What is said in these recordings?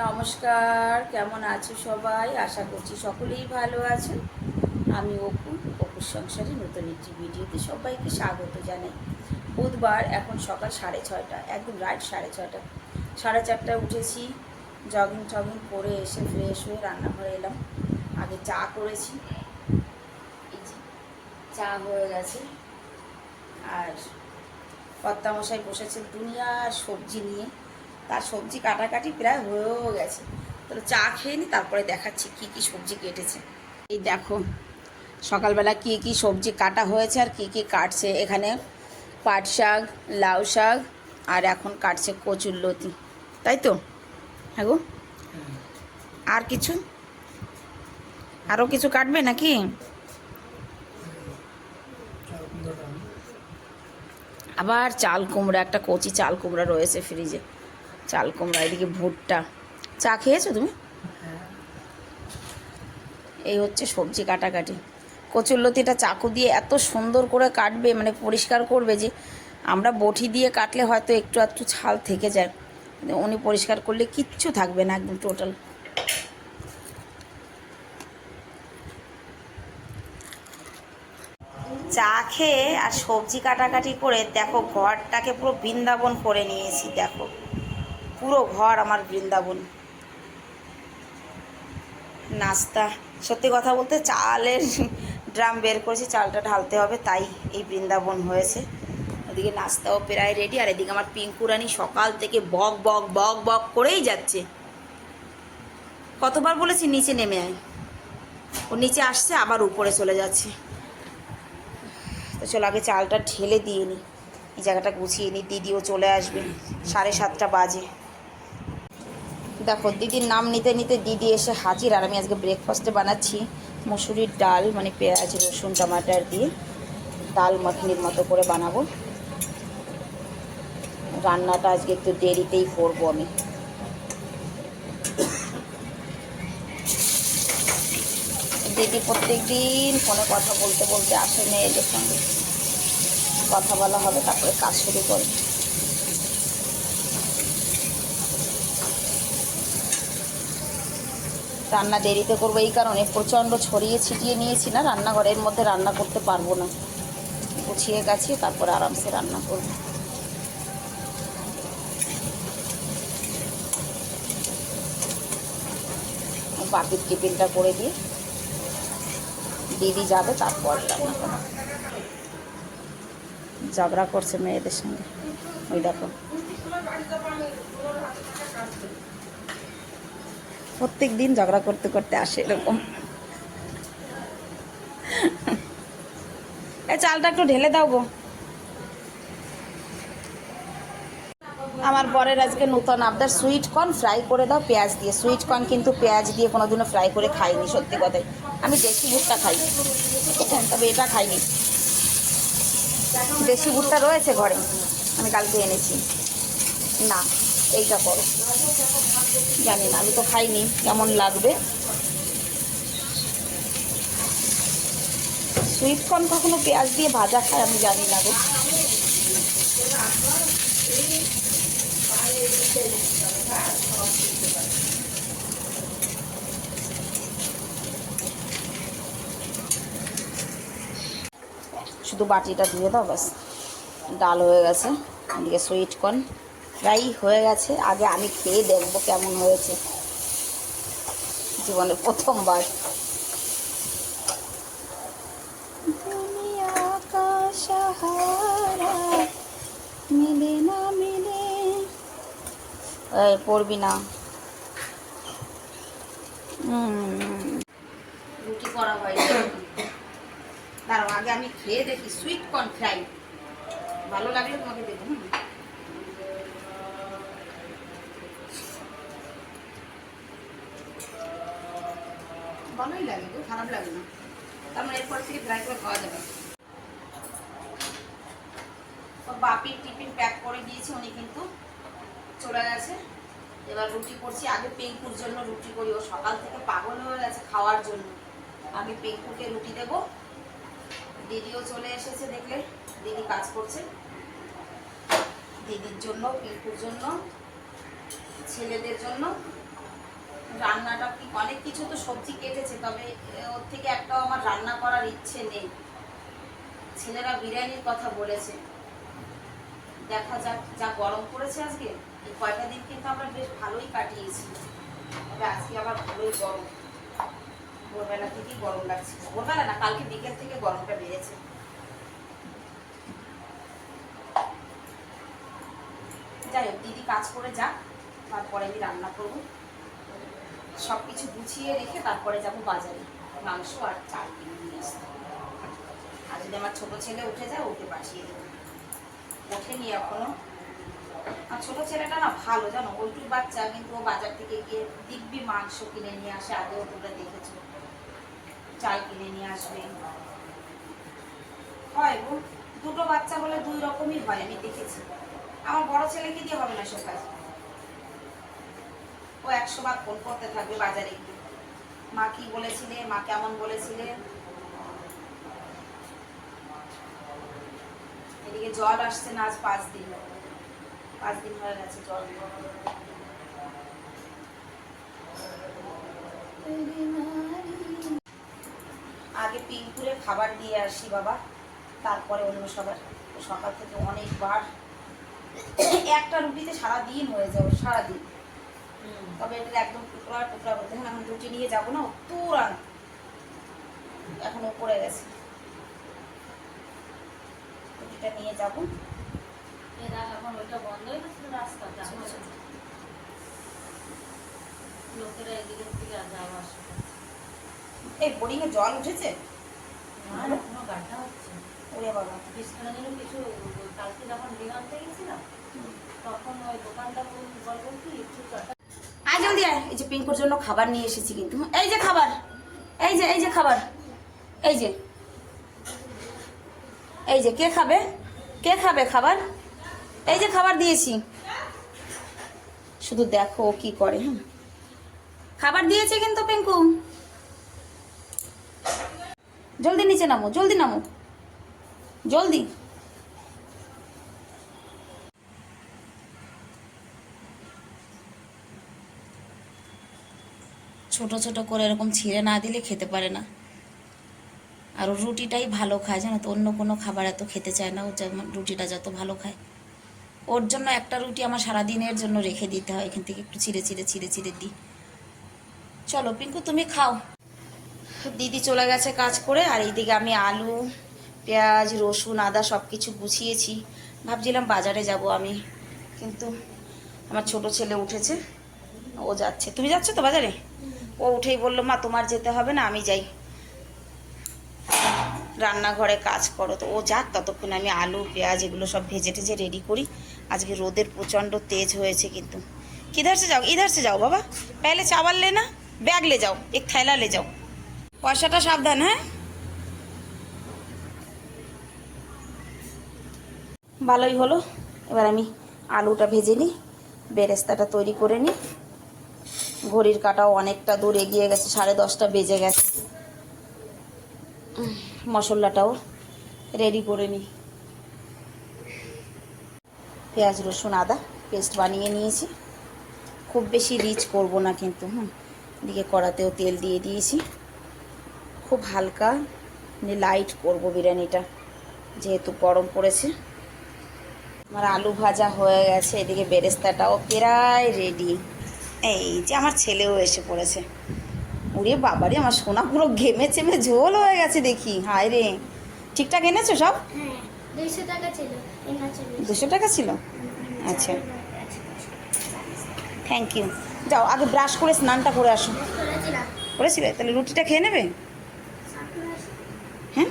নমস্কার, কেমন আছো সবাই? আশা করছি সকলেই ভালো আছেন। আমি অপুর সংসারে নতুন একটি ভিডিওতে সবাইকে স্বাগত জানাই। বুধবার, এখন সকাল 6:30, একদম রাইট 6:30। 4:30টায় উঠেছি, জগিং টগিং করে এসে ফ্রেশ হয়ে রান্নাঘরে এলাম। আগে চা করেছি, এই যে চা হয়ে গেছে। আর কর্তামশাই বসেছে দুনিয়ার সবজি নিয়ে, তার সবজি কাটাকাটি প্রায় হয়েও গেছে। তাহলে চা খেয়ে নি, তারপরে দেখাচ্ছি কি কি সবজি কেটেছে। এই দেখো সকালবেলা কি কি সবজি কাটা হয়েছে আর কি কি কাটছে। এখানে পাট শাক, লাউ শাক, আর এখন কাটছে কচুরলতি, তাই তো? হ্যাঁ গো, আর কিছু, আরও কিছু কাটবে নাকি? আবার চাল কুমড়া, একটা কচি চাল কুমড়া রয়েছে ফ্রিজে। চাল কুমড়া, এদিকে ভুট্টা। চা খেয়েছো তুমি? এই হচ্ছে সবজি কাটাকাটি। কচুরলতিটা চাকু দিয়ে এত সুন্দর করে কাটবে, মানে পরিষ্কার করবে, যে আমরা বটি দিয়ে কাটলে হয়তো একটু একটু ছাল থেকে যায়, উনি পরিষ্কার করলে কিচ্ছু থাকবে না, একদম টোটাল। চা খেয়ে আর সবজি কাটাকাটি করে দেখো ঘরটাকে পুরো বৃন্দাবন করে নিয়েছি। দেখো পুরো ঘর আমার বৃন্দাবন। নাস্তা, সত্যি কথা বলতে চালের ড্রাম বের করেছি, চালটা ঢালতে হবে, তাই এই বৃন্দাবন হয়েছে। ওদিকে নাস্তাও প্রায় রেডি। আর এদিকে আমার পিঙ্কু রানী সকাল থেকে বক বক বক বক করেই যাচ্ছে। কতবার বলেছি নিচে নেমে আয়, ও নিচে আসছে আবার উপরে চলে যাচ্ছে। তো চলো আগে চালটা ঢেলে দিয়ে নিই, এই জায়গাটা গুছিয়ে নিই, দিদিও চলে আসবে, 7:30 বাজে। দেখো দিদির নাম নিতে নিতে দিদি এসে হাজির। আর আমি আজকে ব্রেকফাস্টে বানাচ্ছি মসুরির ডাল, মানে পেঁয়াজ রসুন টমাটার দিয়ে ডাল মাখনির মতো করে বানাবো। রান্নাটা আজকে একটু দেরিতেই করবো আমি। দিদি প্রত্যেক দিন ফোনে কথা বলতে বলতে আসে, মেয়েদের সঙ্গে কথা বলা হবে, তারপরে কাজ শুরু করে। রান্না দেরিতে করবো এই কারণে, প্রচণ্ড ছড়িয়ে ছিটিয়ে নিয়েছি না রান্নাঘরের মধ্যে, রান্না করতে পারবো না। গুছিয়ে গেছি, তারপরে আরামসে রান্না করবো। বাপির টিফিনটা করে দিয়ে দিদি যাবে, তারপর রান্না করবো। ঝগড়া করছে মেয়েদের সঙ্গে, ওই দেখো। প্রত্যেক দিন ঝগড়া করতে করতে আসে এরকম। এই চালটা একটু ঢেলে দাও গো। আমার বরের আজকে নতুন আবদার, সুইট কর্ন ফ্রাই করে দাও পেঁয়াজ দিয়ে। সুইট কর্ন কিন্তু পেঁয়াজ দিয়ে কোনোদিনও ফ্রাই করে খাইনি, সত্যি কথাই। আমি দেশি ভুট্টা খাই, তবে এটা খাইনি। দেশি ভুট্টা রয়েছে ঘরে, আমি কালকে এনেছি। না, এইটা করো। জানি না, আমি তো খাইনি, কেমন লাগবে। সুইট কর্ন কখনো পেঁয়াজ দিয়ে ভাজা খায় আমি জানি না গো। শুধু বাটিটা ধুয়ে দাও, ব্যাস। ডাল হয়ে গেছে, এদিকে সুইট কর্ন ফ্রাই হয়ে গেছে। আগে আমি খেয়ে দেখবো কেমন হয়েছে, জীবনের প্রথমবার। মিলে না মিলে, পড়বি না। রুটি করা হয়, দাঁড়াও আগে আমি খেয়ে দেখি সুইট কর্ন ফ্রাই। ভালো লাগলে তোমাকে দেবো। ভালোই লাগে গো, খারাপ লাগে না। তার মানে এরপর থেকে ফ্রাই করে খাওয়া যাবে। বাপির টিফিন প্যাক করে দিয়েছি, উনি কিন্তু চলে গেছে। এবার রুটি করছি। আগে পিঙ্কুর জন্য রুটি করি, ও সকাল থেকে পাগল হয়ে গেছে খাওয়ার জন্য। আমি পিঙ্কুকে রুটি দেব। দিদিও চলে এসেছে, দেখলে দিদি কাজ করছে। দিদির জন্য, পিঙ্কুর জন্য, ছেলেদের জন্য রান্নাটা কি অনেক কিছু তো সবজি কেটেছে, তবে ওর থেকে একটাও আমার রান্না করার ইচ্ছে নেই। ছেলেরা বিরিয়ানির কথা বলেছে, দেখা যাক। যা গরম পড়েছে আজকে, এই কয়টা দিন কিন্তু আমরা বেশ ভালোই কাটিয়েছি, তবে আজকে আবার ভালোই গরম। ভোরবেলা থেকেই গরম লাগছে, ভোরবেলা না, কালকে বিকেল থেকে গরমটা বেড়েছে। যাই হোক, দিদি কাজ করে যাক, তারপরে আমি রান্না করবো। সব কিছু গুছিয়ে রেখে তারপরে যাবো বাজারে মাংস আর চাল কিনে নিয়ে আসতে। আর যদি আমার ছোটো ছেলে উঠে যায়, ওকে পাঠিয়ে দেবো। ওঠেনি এখনো। আর ছোটো ছেলেটা না ভালো জানো, ওইটুক বাচ্চা, কিন্তু ও বাজার থেকে গিয়ে দিব্যি মাংস কিনে নিয়ে আসে। আগেও তোমরা দেখেছো, চাল কিনে নিয়ে আসবে। হয় গো, দুটো বাচ্চা বলে দুই রকমই হয়, আমি দেখেছি। আমার বড় ছেলেকে দিয়ে হবে না সব কাজ। ও 100 বার ফোন করতে থাকবে বাজারে গিয়ে, মা কি বলেছিলে, মা কেমন বলেছিলে। এদিকে জল আসছে না, আজ 5 দিন হয়ে গেছে জল। আগে পিঙ্কুরে খাবার দিয়ে আসি বাবা, তারপরে অন্য সবার। সকাল থেকে অনেকবার একটা রুটিতে সারাদিন হয়ে যাবে, সারাদিন। তবে এটা একদম টুকরা টুকরা করতে হয়। এখন রুটি নিয়ে যাবো না, তুরান এখন পড়ে গেছে, রুটিটা নিয়ে যাবো। এখন ওইটা বন্ধ হয়ে গেছে রাস্তাটা, লোকেরা এদিকে থেকে যাওয়া আসা। এই বোরিং এ জল উঠেছে, এখনো গাড্ডা হচ্ছে। ওরে বাবা, কৃষ্ণনগরে কিছু কালকে যখন ডিম আনতে গেছিলাম, তখন ওই দোকানটা বলবো কি একটু আয় জলদি আয়। এই যে পিঙ্কুর জন্য খাবার নিয়ে এসেছি, কিন্তু এই যে খাবার, এই যে খাবার, এই যে কে খাবে খাবার, এই যে খাবার দিয়েছি। শুধু দেখো ও কি করে। হ্যাঁ, খাবার দিয়েছে কিন্তু পিঙ্কু। জলদি নিচে নামো, জলদি নামো, জলদি। ছোট ছোট করে এরকম ছিঁড়ে না দিলে খেতে পারে না। আর ও রুটিটাই ভালো খায়, জানো তো, অন্য কোনো খাবার এত খেতে চায় না। ও যেমন রুটিটা যত ভালো খায়, ওর জন্য একটা রুটি আমার সারাদিনের জন্য রেখে দিতে হয়। এখান থেকে একটু ছিঁড়ে দিই। চলো পিঙ্কু, তুমি খাও। দিদি চলে গেছে কাজ করে, আর এইদিকে আমি আলু, পেঁয়াজ, রসুন, আদা সব কিছু গুছিয়েছি। ভাবছিলাম বাজারে যাব আমি, কিন্তু আমার ছোট ছেলে উঠেছে, ও যাচ্ছে। তুমি যাচ্ছ তো বাজারে? ও উঠেই বললো, মা তোমার যেতে হবে না, আমি যাই, রান্নাঘরে কাজ করো। তো ও যাক, ততক্ষণ আমি আলু, পেঁয়াজ এগুলো সব ভেজে টেজে রেডি করি। আজকে রোদের প্রচণ্ড তেজ হয়েছে, কিন্তু किधर से जाओ, इधर से जाओ बाबा, पहले चावल लेना, बैग ले जाओ, एक थैला ले जाओ, পয়সাটা সাবধান। হ্যাঁ, ভালোই হলো। এবার আমি আলুটা ভেজে নিই, বেরেস্তাটা তৈরি করে নিই। ঘড়ির কাঁটাও অনেকটা দূর এগিয়ে গেছে, 10:30 বেজে গেছে। মশলাটাও রেডি করে নিই। পেঁয়াজ, রসুন, আদা পেস্ট বানিয়ে নিয়েছি। খুব বেশি রিচ করব না কিন্তু। এদিকে কড়াতেও তেল দিয়ে দিয়েছি। খুব হালকা লাইট করব বিরিয়ানিটা, যেহেতু গরম পড়েছে। আমার আলু ভাজা হয়ে গেছে, এদিকে বেরেস্তাটাও প্রায় রেডি। এই যে আমার ছেলেও এসে পড়েছে। ওরে বাবারে, আমার সোনা পুরো ঘেমে চেমে ঝোল হয়ে গেছে দেখি। হায় রে, ঠিকঠাক এনেছো সব? 200 টাকা ছিল। 200 টাকা ছিল? আচ্ছা, থ্যাংক ইউ। যাও আগে ব্রাশ করে স্নানটা করে আসো। করেছিলে? তাহলে রুটিটা খেয়ে নেবে। হ্যাঁ,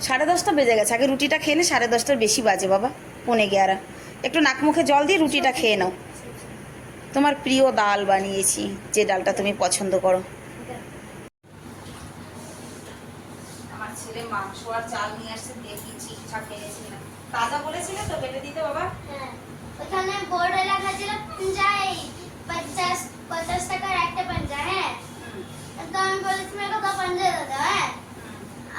10:30 বেজে গেছে, আগে রুটিটা খেয়ে নে। 10:30 বেশি বাজে বাবা, 11:45। একটু নাক মুখে জল দিয়ে রুটিটা খেয়ে নাও। তোমার প্রিয় ডাল বানিয়েছি, যে ডালটা তুমি পছন্দ করো। আমার ছেলে মাংস আর চাল নিয়ে আসছে, দেখি ঠিকঠাক এনেছি না। তাজা বলেছিলে তো কেটে দিতে বাবা? হ্যাঁ, ওখানে বোর্ডে লেখা ছিল পাঞ্জাই 50 টাকার একটা পাঞ্জা। হ্যাঁ, তো আমি বলেছি মেরে কো পাঞ্জা দাদা। হ্যাঁ,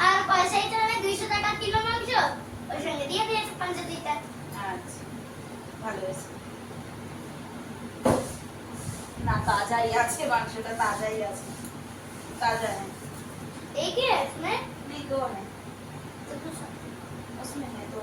আর পয়সাই তো আমি 200 টাকা কিলো মাংস ওর সঙ্গে দিয়ে দিয়েছে পাঞ্জা দিতে। আচ্ছা, ভালো হয়েছে। না, তাজাই আছে, মাংসটা তাজাই আছে, ताजा है। एक ही है इसमें? नहीं, दो है, तो दूसरा उसमें है दो।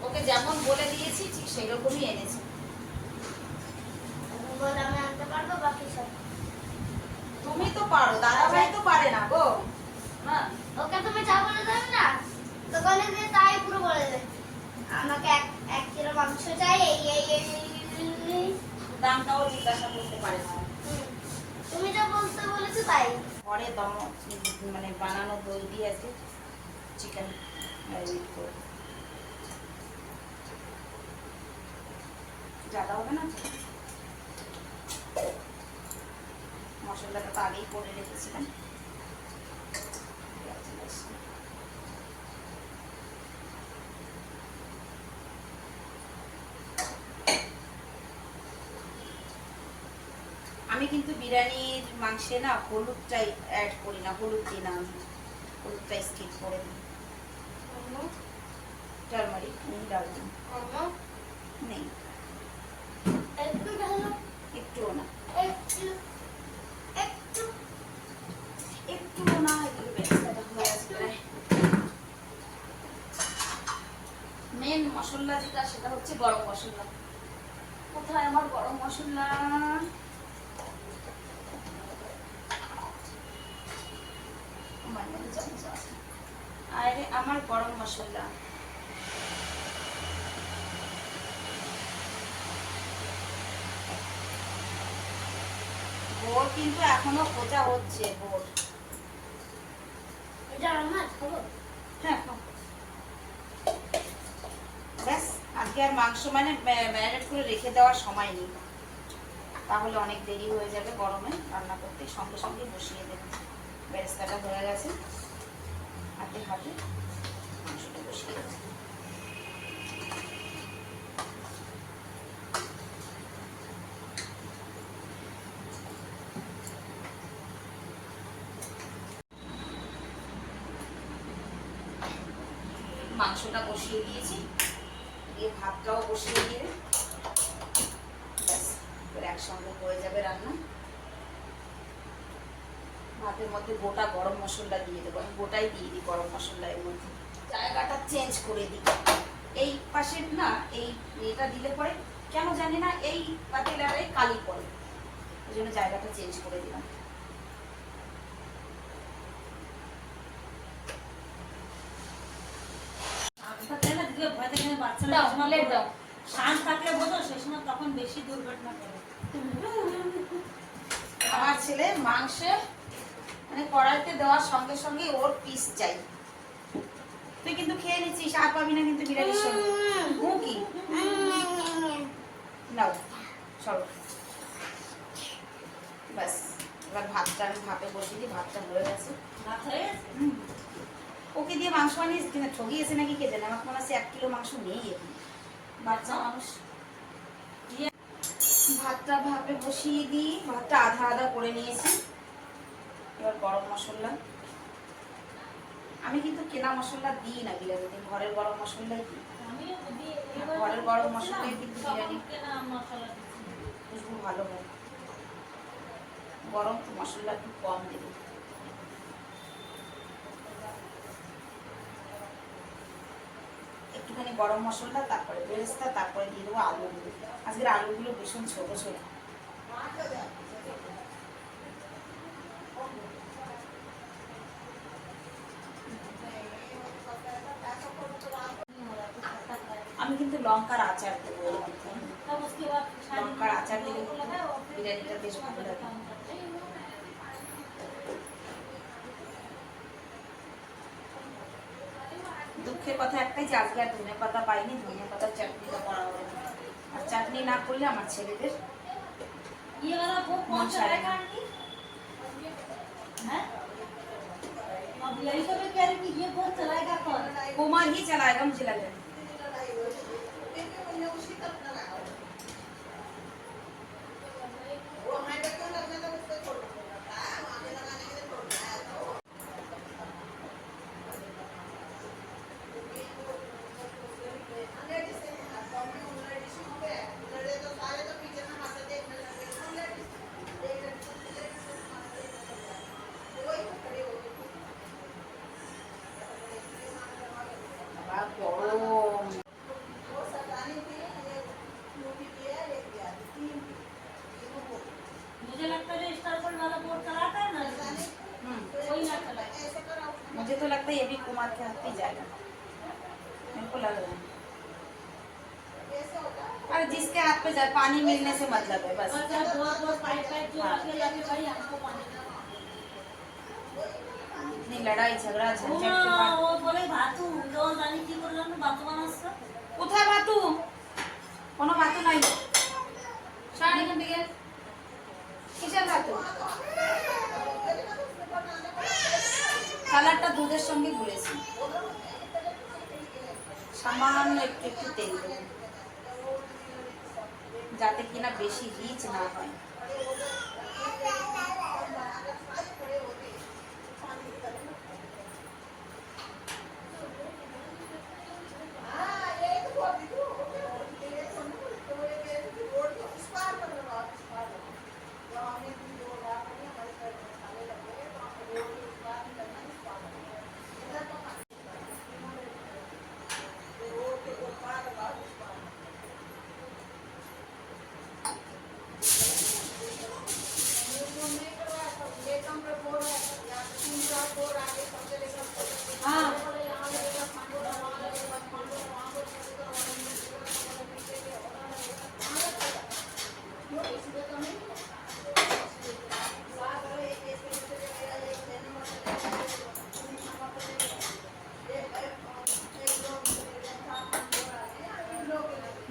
ওকে যেমন বলে দিয়েছি ঠিক সেরকমই এনেছে। बोला मैं आनते पारबो बाकी सब তুমি তো পারো, দাদা ভাই তো পারে না গো। না ওকে তুমি যা বলে দেবে না তো বলে দিয়ে তাই পুরো বলে দেবে আমাকে এক কিলো মাংস চাই এই দামটাও জিজ্ঞাসা করতে পারে না। তুমি যা বলতে বলেছো তাই ঘরে দম মানে বানানো দই দিয়ে আছে চিকেন ম্যারিনেট করে। ज़्यादा হবে না, মশলাটা তো আগেই করে রেখেছিলাম। আমি কিন্তু বিরিয়ানির মাংসে না হলুদটাই অ্যাড করি না, হলুদ দিই না, আমি হলুদটাই স্কিপ করে দিই। টারমারিক नहीं डालती नहीं, একটু ঢালো একটুও না, একটু একটু একটুও না, একটু বেশি হয়ে আসবে। মেন মশলা যেটা সেটা হচ্ছে গরম মশলা। কোথায় আমার গরম মশলা? আরে আমার গরম মশলা বোর কিন্তু এখনো খোঁজা হচ্ছে বোর। এটা আমার খাবো হ্যাঁ ব্যাস, আজকে আর মাংস মানে ম্যারিনেট করে রেখে দেওয়ার সময় নেই, তাহলে অনেক দেরি হয়ে যাবে গরমে রান্না করতে, সঙ্গে সঙ্গে বসিয়ে দেবেন। বেরেস্তাটা হয়ে গেছে, হাতে হাতে মাংসটা বসিয়ে দেবেন। মাংসটা বসিয়ে দিয়েছি, দিয়ে ভাতটাও বসিয়ে দিয়ে ব্যাস একসঙ্গে হয়ে যাবে রান্না। ভাতের মধ্যে গোটা গরম মশলা দিয়ে দেবো, আমি গোটাই দিয়ে দিই গরম মশলা এর মধ্যে। জায়গাটা চেঞ্জ করে দিই, এই পাশের না এই এটা দিলে পরে কেন জানি না এই পাতিলারে কালি পড়ে, ওই জন্য জায়গাটা চেঞ্জ করে দিলাম। তখন বেশি দুর্ঘটনা করে। আমার ছেলে মাংসে মানে কড়াইতে দেওয়ার সঙ্গে সঙ্গে ওর পিস চাই। তুই কিন্তু খেয়ে নিচ্ছিস, আর পাবি না কিন্তু বিরিয়ানির সঙ্গে। কি নাও চলো ব্যাস, এবার ভাতটা আমি ভাপে বসিয়ে দিই। ভাতটা হয়ে গেছে, ভাত হয়ে গেছে? ওকে দিয়ে মাংস আনিস কিনা ঠগিয়েছে নাকি কে জানে, আমার মনে হচ্ছে 1 কিলো মাংস নেই এখন, বাচ্চা মানুষ। ভাতটা ভাপে বসিয়ে দিই, ভাতটা আধা আধা করে নিয়েছি। এবার গরম মশলা, আমি কিন্তু কেনা মশলা দিই না বিরিয়ানিতে, ঘরের গরম মশলাই দিই। আমিও দিই, ঘরের গরম মশলাই কিন্তু বিরিয়ানি কেনা মশলা দিচ্ছি। খুশবু ভালো হয়। গরম মশলা একটু কম দেবো। একটুখানি গরম মশলা, তারপরে বেরেস্তা, তারপরে দিয়ে দেবো আলুগুলো। আজকের আলুগুলো ভীষণ ছোট ছোট। আমি কিন্তু লঙ্কার আচার দেবো, লঙ্কার আচার দিলে বিরিয়ানিটা বেশ ভালো লাগে। দুঃখের কথা একটাই যে আজকে আর ধনে পাতা পাইনি, ধনে পাতার চাটনিটা করা হবে না। আর চাটনি না করলে আমার ছেলেদের ये वाला वो कौन सा है आंटी? हैं? अब यही तो मैं कह रही थी, ये कौन चलाएगा कौन? कुमार ही चलाएगा, मुझे लग रहा है। लगता है ये भी कुमार के हाथ ही जाएगा, मेरे को लग रहा है। अरे जिसके हाथ पे जाए, पानी मिलने से मतलब है बस। इतनी लड़ाई झगड़ा झंझट के बाद ও বলে ভাতু ও জানি কি করলাম ভাতু বানাচ্ছে কোথায় ভাতু? কোনো ভাতু নাই। শাড়ি এখান থেকে কিসের ভাতু? কালারটা দুধের সঙ্গে গুলেছি, সামান্য একটু একটু তেল দেবো যাতে কিনা বেশি রিচ না হয়।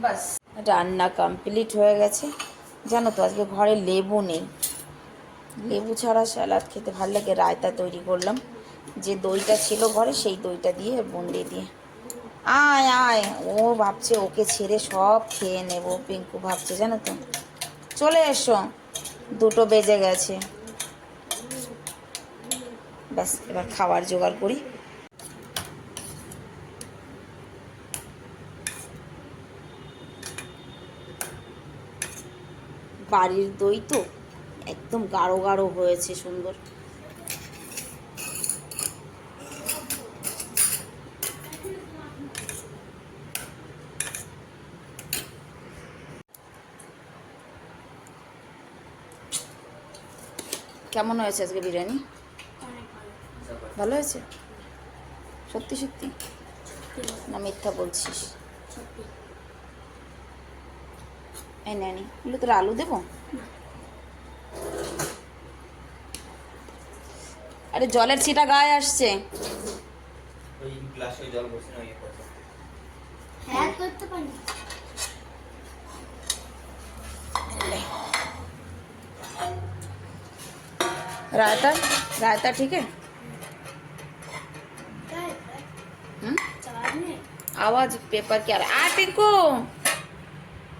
বাস রান্না কমপ্লিট হয়ে গেছে। জানো তো আজকে ঘরে লেবু নেই, লেবু ছাড়া স্যালাড খেতে ভালো লাগে। রায়তা তৈরি করলাম, যে দইটা ছিল ঘরে সেই দইটা দিয়ে বুন্দি দিয়ে। আয় আয়, ও ভাবছে ওকে ছেড়ে সব খেয়ে নেব, পিঙ্কু ভাবছে জানো তো। চলে এসো, 2টো বেজে গেছে। ব্যাস এবার খাবার জোগাড় করি। বাড়ির দই তো একদম গাঢ় গাঢ় হয়েছে, সুন্দর। কেমন হয়েছে আজকে বিরিয়ানি? ভালো হয়েছে? সত্যি সত্যি না মিথ্যা বলছিস? এই নানি বলে তোর আলু দেবো? আরে জলের ছিটা গায়ে আসছে। ওই গ্লাসে জল বসে না, ইয়ে করছে। হ্যাঁ করতে পারি। रायता रायता ठीक है? आवाज पेपर क्या रहा है? आ पिंकू